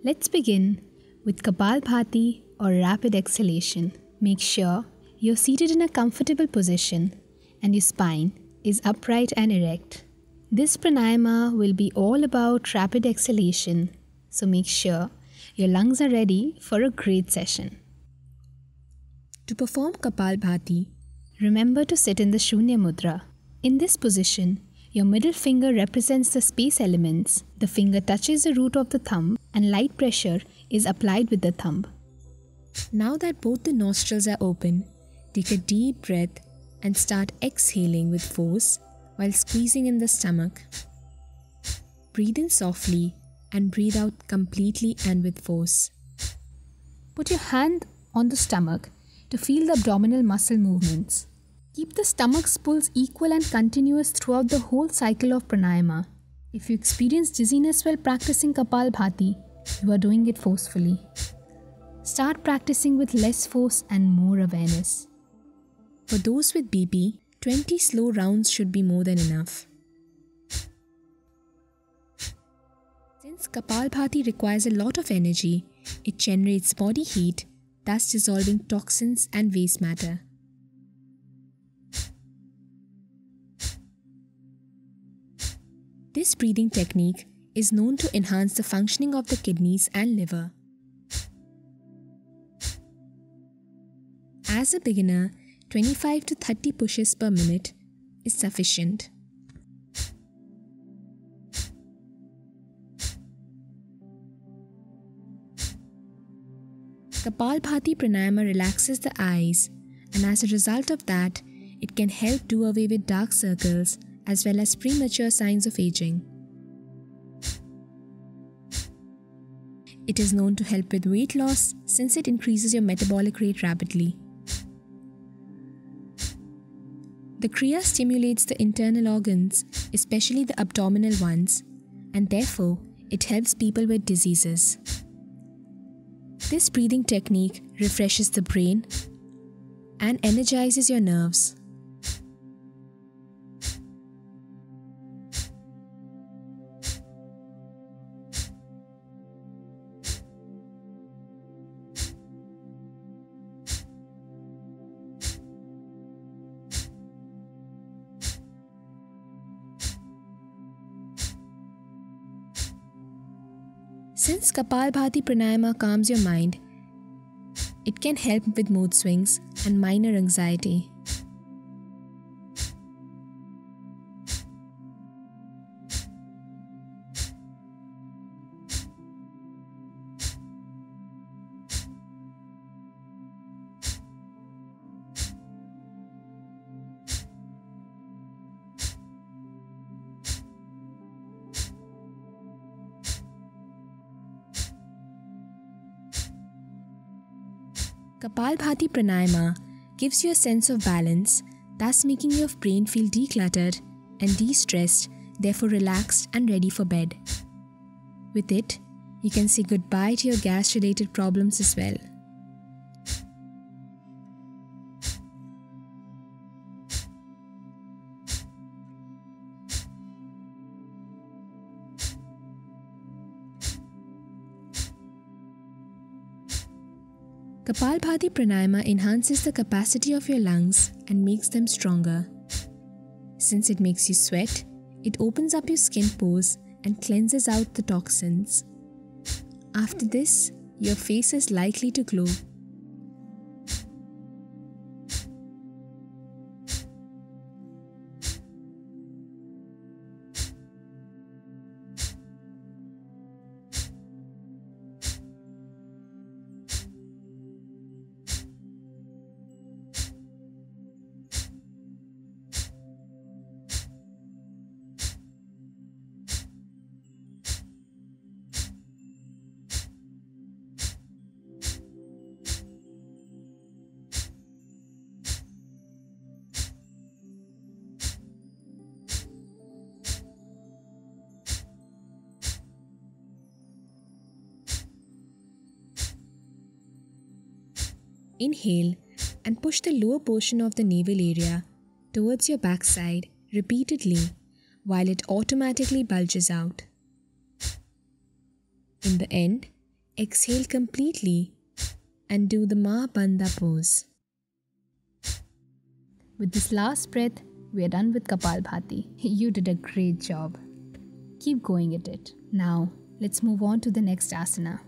Let's begin with Kapalbhati or rapid exhalation. Make sure you're seated in a comfortable position and your spine is upright and erect. This pranayama will be all about rapid exhalation, so make sure your lungs are ready for a great session. To perform Kapalbhati, remember to sit in the Shunya Mudra. In this position, your middle finger represents the space elements. The finger touches the root of the thumb and light pressure is applied with the thumb. Now that both the nostrils are open, take a deep breath and start exhaling with force while squeezing in the stomach. Breathe in softly and breathe out completely and with force. Put your hand on the stomach to feel the abdominal muscle movements. Keep the stomach's pulse equal and continuous throughout the whole cycle of pranayama. If you experience dizziness while practicing Kapalbhati, you are doing it forcefully. Start practicing with less force and more awareness. For those with BP, 20 slow rounds should be more than enough. Since Kapalbhati requires a lot of energy, it generates body heat, thus dissolving toxins and waste matter. This breathing technique is known to enhance the functioning of the kidneys and liver. As a beginner, 25 to 30 pushes per minute is sufficient. Kapalbhati pranayama relaxes the eyes, and as a result of that, it can help do away with dark circles as well as premature signs of aging. It is known to help with weight loss since it increases your metabolic rate rapidly. The Kriya stimulates the internal organs, especially the abdominal ones, and therefore it helps people with diseases. This breathing technique refreshes the brain and energizes your nerves. Since Kapalbhati pranayama calms your mind, it can help with mood swings and minor anxiety. Kapalbhati pranayama gives you a sense of balance, thus making your brain feel decluttered and de-stressed, therefore relaxed and ready for bed. With it, you can say goodbye to your gas-related problems as well. Kapalbhati pranayama enhances the capacity of your lungs and makes them stronger. Since it makes you sweat, it opens up your skin pores and cleanses out the toxins. After this, your face is likely to glow. Inhale and push the lower portion of the navel area towards your backside repeatedly while it automatically bulges out. In the end, Exhale completely and do the Ma Bandha pose. With this last breath, we are done with Kapalbhati. You did a great job. Keep going at it. Now, let's move on to the next asana.